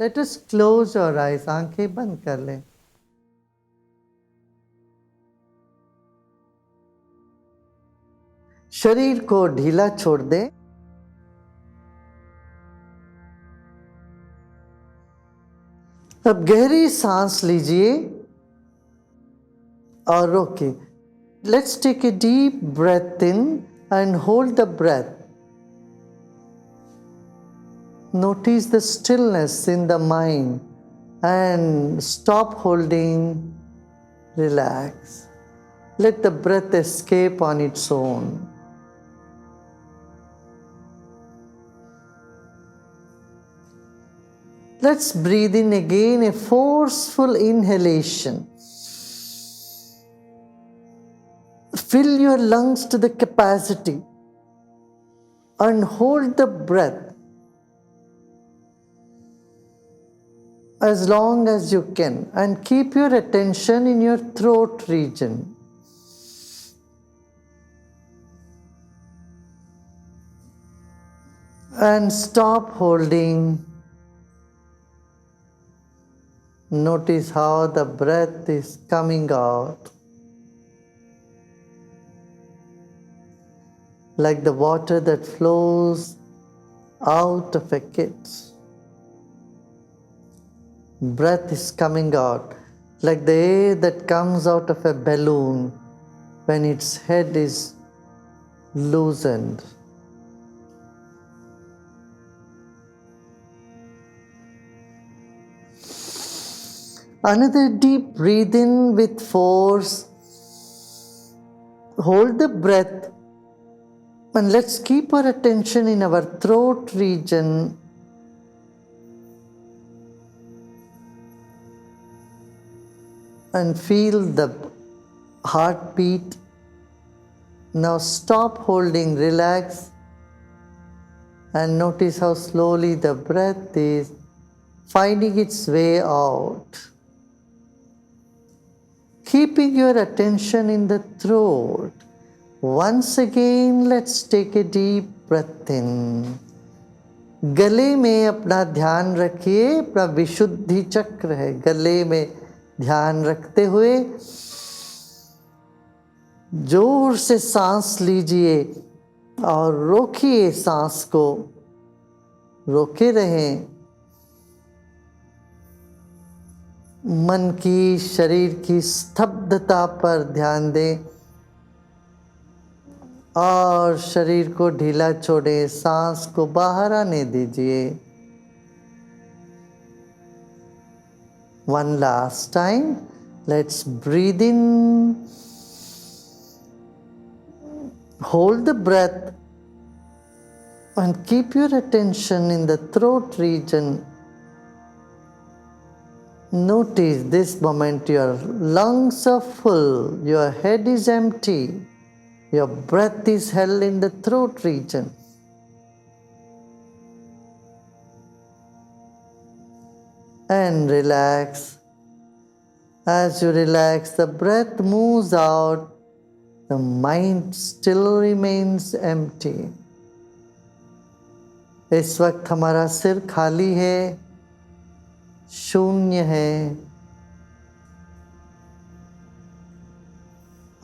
Let us close our eyes. आंखें बंद कर लें. शरीर को ढीला छोड़ दें. अब गहरी सांस लीजिए और रोकिए. Let's take a deep breath in and hold the breath. Notice the stillness in the mind and stop holding. Relax. Let the breath escape on its own. Let's breathe in again, a forceful inhalation. Fill your lungs to the capacity and hold the breath as long as you can, and keep your attention in your throat region. And stop holding. Notice how the breath is coming out, like the water that flows out of a kid. Breath is coming out like the air that comes out of a balloon when its head is loosened. Another deep breathe in with force. Hold the breath and let's keep our attention in our throat region. And feel the heartbeat. Now stop holding, relax, and notice how slowly the breath is finding its way out. Keeping your attention in the throat. Once again, let's take a deep breath in. गले में अपना ध्यान रखिए, अपना विशुद्धि चक्र है, गले में ध्यान रखते हुए जोर से सांस लीजिए और रोकिए सांस को, रोके रहें. मन की, शरीर की स्तब्धता पर ध्यान दें और शरीर को ढीला छोड़ें, सांस को बाहर आने दीजिए. One last time, let's breathe in, hold the breath and keep your attention in the throat region. Notice this moment your lungs are full, your head is empty, your breath is held in the throat region. And relax. As you relax, the breath moves out, the mind still remains empty. इस वक्त हमारा सिर खाली है, शून्य है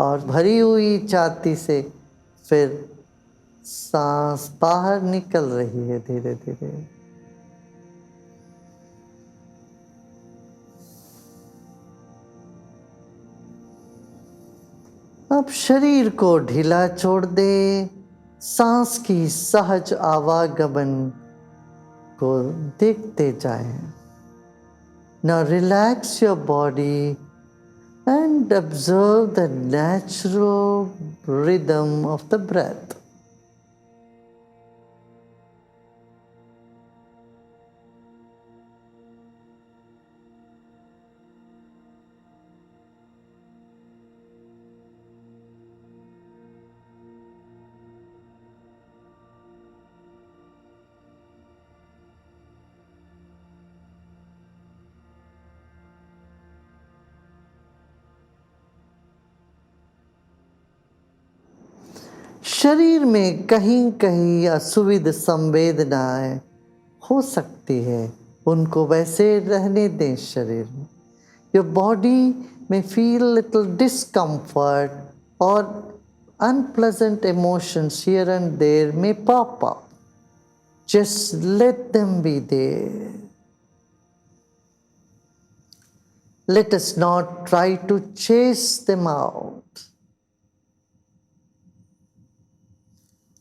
और भरी हुई छाती से फिर सांस बाहर निकल रही है धीरे धीरे. अब शरीर को ढीला छोड़ दे, सांस की सहज आवागमन को देखते जाएं. Now relax your body and observe the natural rhythm of the breath. शरीर में कहीं कहीं असुविध संवेदनाएं हो सकती है, उनको वैसे रहने दें शरीर में। योर बॉडी में फील लिटिल डिस्कम्फर्ट और unpleasant emotions here and there may pop up. Just let them be there. Let us not try to chase them out.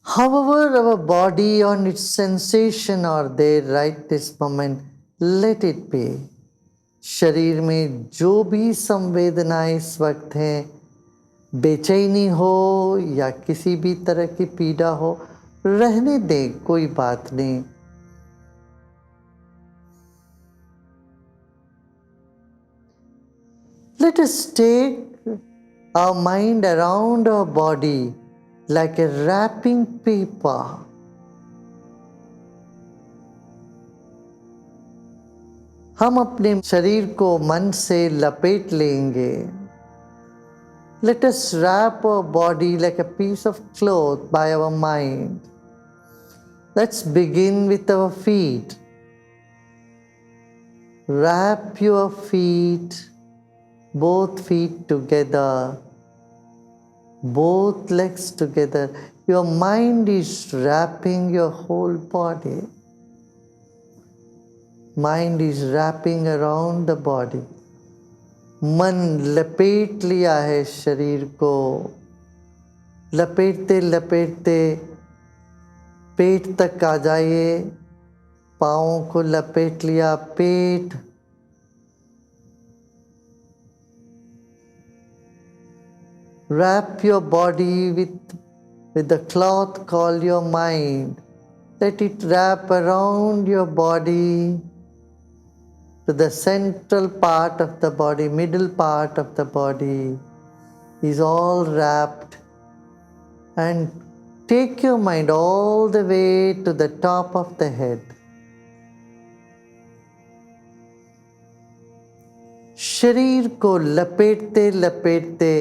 However, our body and its sensation are there right this moment, let it be. शरीर में जो भी संवेदनाएं इस वक्त हैं, बेचैनी हो या किसी भी तरह की पीड़ा हो, रहने दें, कोई बात नहीं। Let us take our mind around our body like a wrapping paper. हम अपने शरीर को मन से लपेट लेंगे। Let us wrap our body like a piece of cloth by our mind. Let's begin with our feet. Wrap your feet, both feet together, both legs together. Your mind is wrapping your whole body. Mind is wrapping around the body. मन लपेट लिया है शरीर को। लपेटते लपेटते पेट तक आ जाइए। पाँवों को लपेट लिया, पेट। Wrap your body with the cloth called your mind. Let it wrap around your body to the central part of the body, middle part of the body is all wrapped, and take your mind all the way to the top of the head. शरीर को लपेटते लपेटते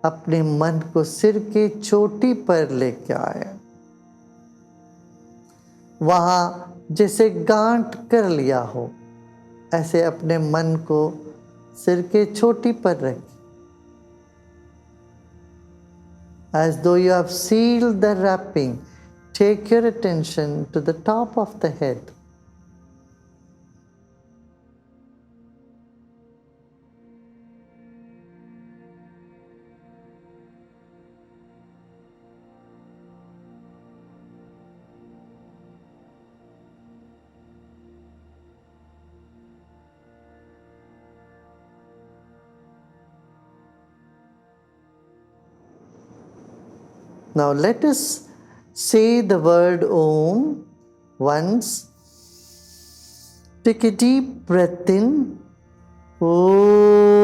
अपने मन को सिर के चोटी पर लेके आए। वहां जैसे गांठ कर लिया हो, ऐसे अपने मन को सिर के चोटी पर रखें। As though you have sealed the wrapping, take your attention to the top of the head. Now let us say the word Om once. Take a deep breath in. Om.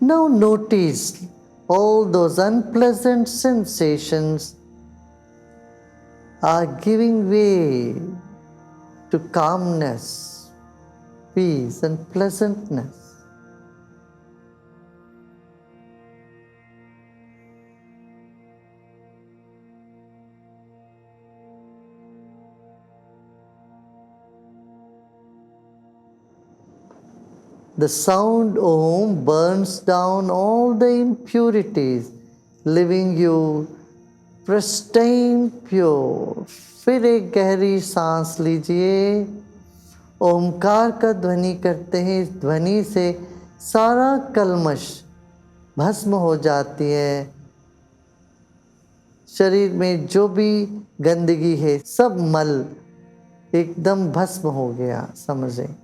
Now notice all those unpleasant sensations are giving way to calmness, peace, and pleasantness. The sound Om burns down all the impurities, leaving you pristine pure. फिर एक गहरी सांस लीजिए। ओमकार का ध्वनि करते हैं। इस ध्वनि से सारा कल्मश भस्म हो जाती है। शरीर में जो भी गंदगी है, सब मल एकदम भस्म हो गया, समझें।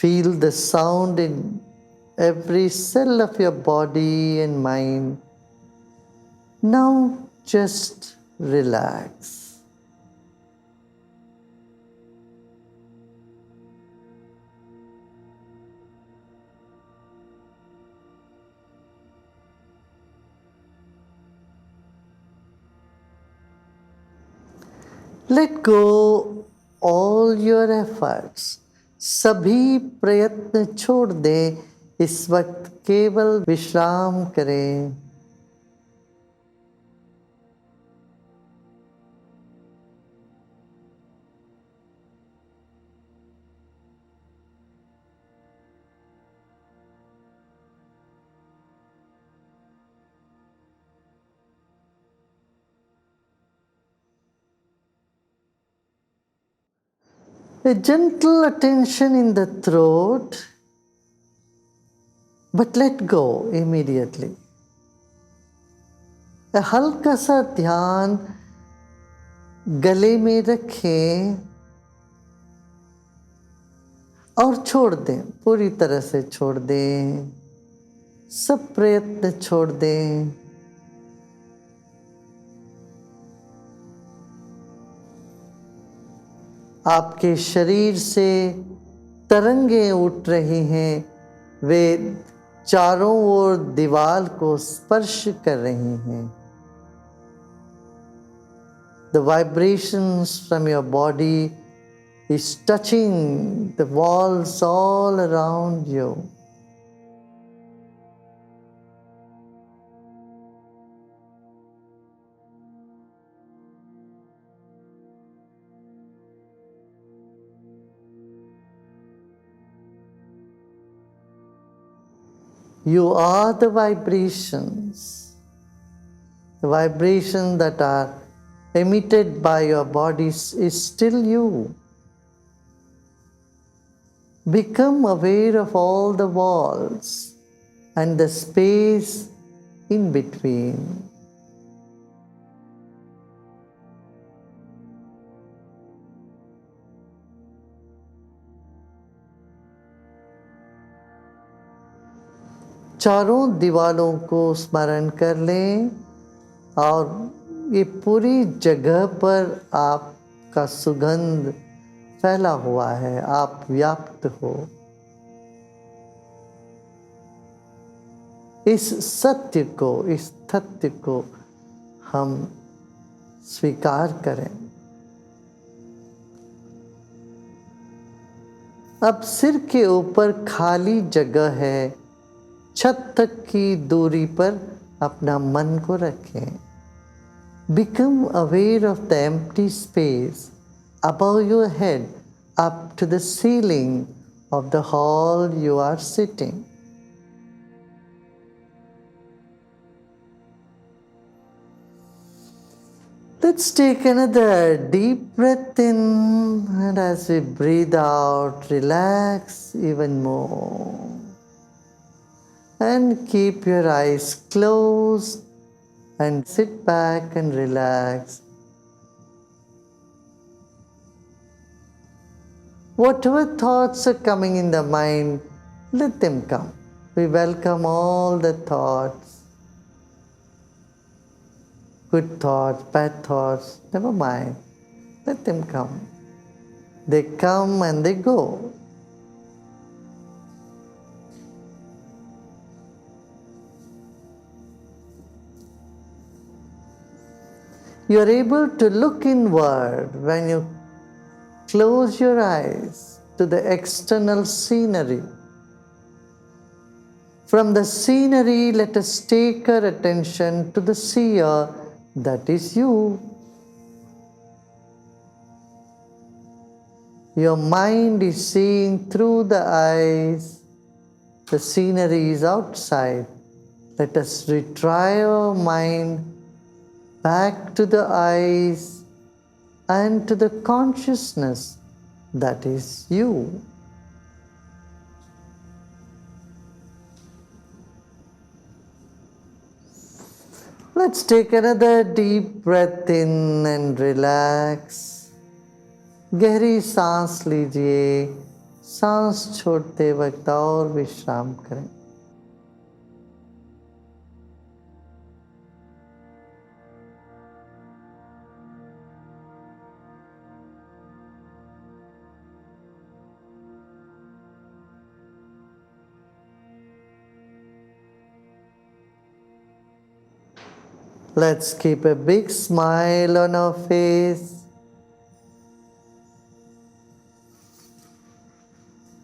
Feel the sound in every cell of your body and mind. Now just relax. Let go all your efforts. सभी प्रयत्न छोड़ दें, इस वक्त केवल विश्राम करें. A gentle attention in the throat, but let go immediately. A हल्का सा ध्यान गले में रखें और छोड़ दें, पूरी तरह से छोड़ दें, सब प्रयत्न छोड़ दें. आपके शरीर से तरंगें उठ रही हैं, वे चारों ओर दीवार को स्पर्श कर रही हैं. The vibrations from your body is touching the walls all around you. You are the vibrations that are emitted by your bodies is still you. Become aware of all the walls and the space in between. चारों दीवालों को स्मरण कर लें और ये पूरी जगह पर आपका सुगंध फैला हुआ है, आप व्याप्त हो. इस सत्य को, इस तथ्य को हम स्वीकार करें. अब सिर के ऊपर खाली जगह है, छत तक की दूरी पर अपना मन को रखें. Become aware of the empty space above your head up to the ceiling of the hall you are sitting. Let's take another deep breath in, and as we breathe out, relax even more. And keep your eyes closed and sit back and relax. Whatever thoughts are coming in the mind, let them come. We welcome all the thoughts. Good thoughts, bad thoughts, never mind. Let them come. They come and they go. You are able to look inward when you close your eyes to the external scenery. From the scenery, let us take our attention to the seer, that is you. Your mind is seeing through the eyes. The scenery is outside. Let us retrieve our mind back to the eyes and to the consciousness that is you. Let's take another deep breath in and relax. गहरी सांस लीजिए, सांस छोड़ते वक्त और विश्राम करें. Let's keep a big smile on our face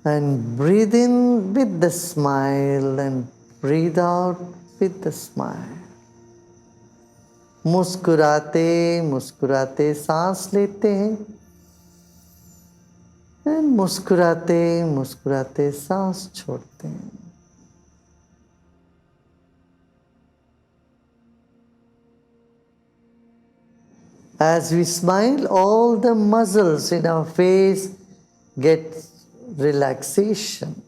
and breathe in with the smile and breathe out with the smile. मुस्कुराते मुस्कुराते सांस लेते हैं and मुस्कुराते मुस्कुराते सांस छोड़ते हैं. As we smile, all the muscles in our face get relaxation.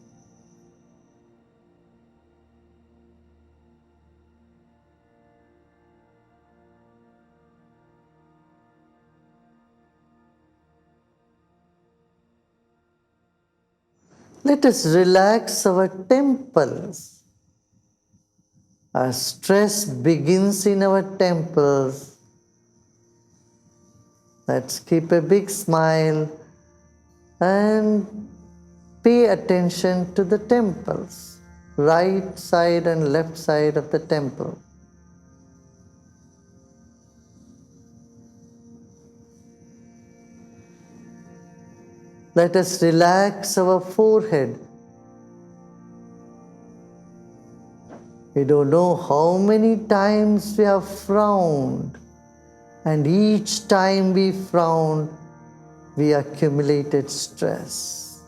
Let us relax our temples. Our stress begins in our temples. Let's keep a big smile and pay attention to the temples, right side and left side of the temple. Let us relax our forehead. We don't know how many times we have frowned, and each time we frowned, we accumulated stress.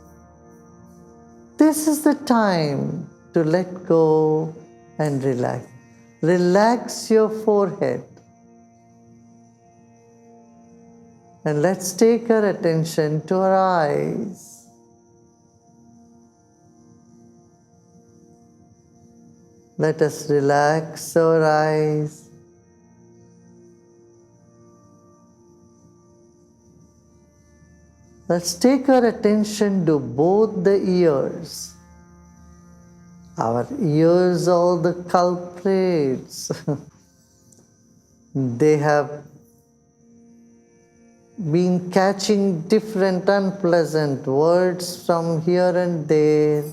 This is the time to let go and relax. Relax your forehead. And let's take our attention to our eyes. Let us relax our eyes. Let's take our attention to both the ears. Our ears are the culprits. They have been catching different unpleasant words from here and there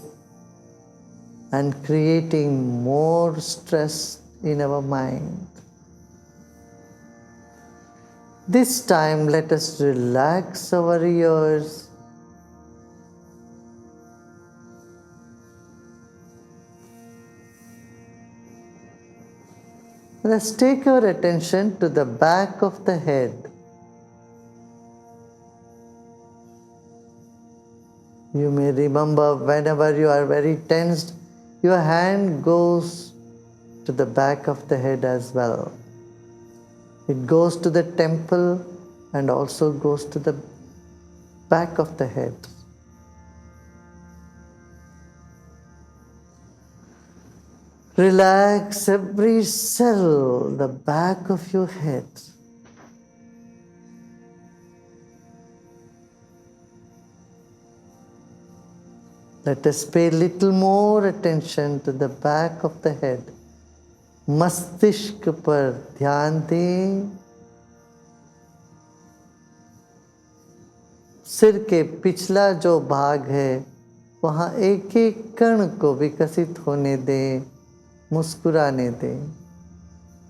and creating more stress in our mind. This time, let us relax our ears. Let's take our attention to the back of the head. You may remember whenever you are very tensed, your hand goes to the back of the head as well. It goes to the temple and also goes to the back of the head. Relax every cell, the back of your head. Let us pay little more attention to the back of the head. मस्तिष्क पर ध्यान दें. सिर के पिछला जो भाग है वहाँ एक एक कण को विकसित होने दें, मुस्कुराने दें.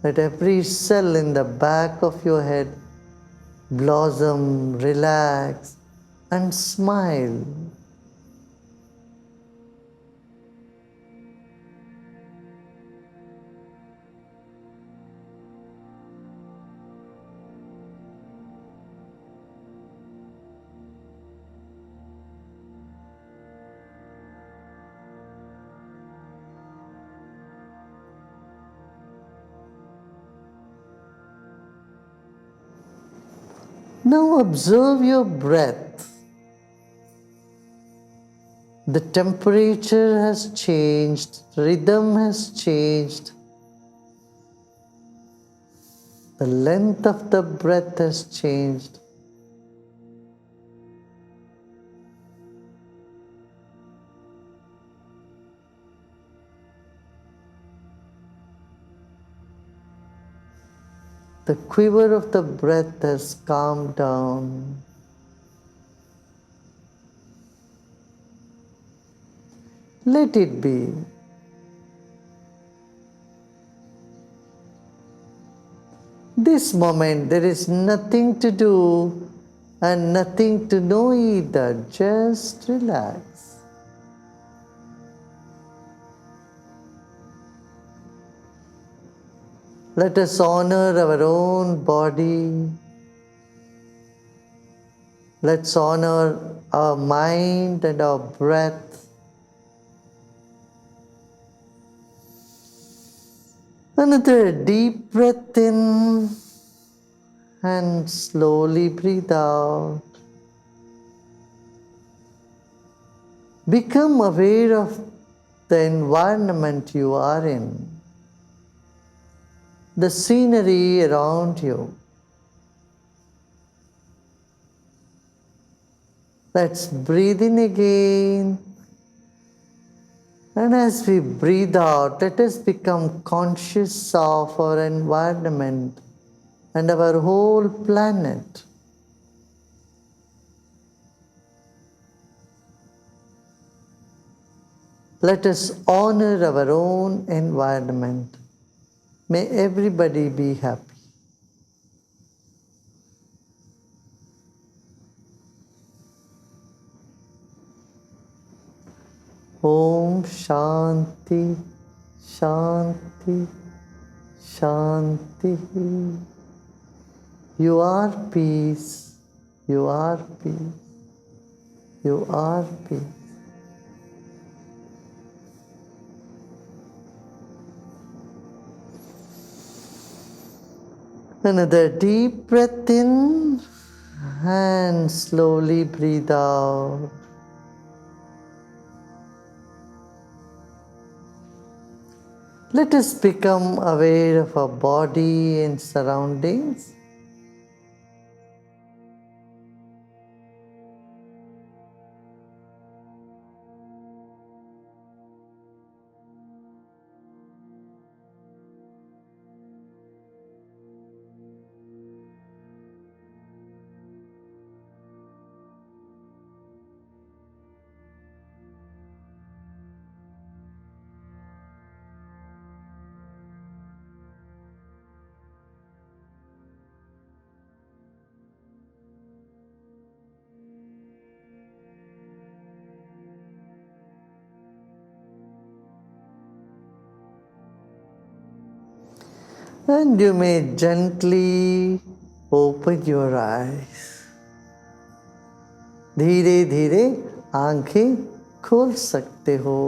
Let every cell in the back of your head blossom, relax and smile. Now observe your breath. The temperature has changed, rhythm has changed. The length of the breath has changed. The quiver of the breath has calmed down. Let it be. This moment there is nothing to do and nothing to know either. Just relax. Let us honor our own body. Let's honor our mind and our breath. Another deep breath in and slowly breathe out. Become aware of the environment you are in, the scenery around you. Let's breathe in again. And as we breathe out, let us become conscious of our environment and our whole planet. Let us honor our own environment. May everybody be happy. Om Shanti, Shanti, Shanti. You are peace. You are peace. You are peace. Another deep breath in and slowly breathe out. Let us become aware of our body and surroundings. And you may gently open your eyes. धीरे धीरे आंखें खोल सकते हो.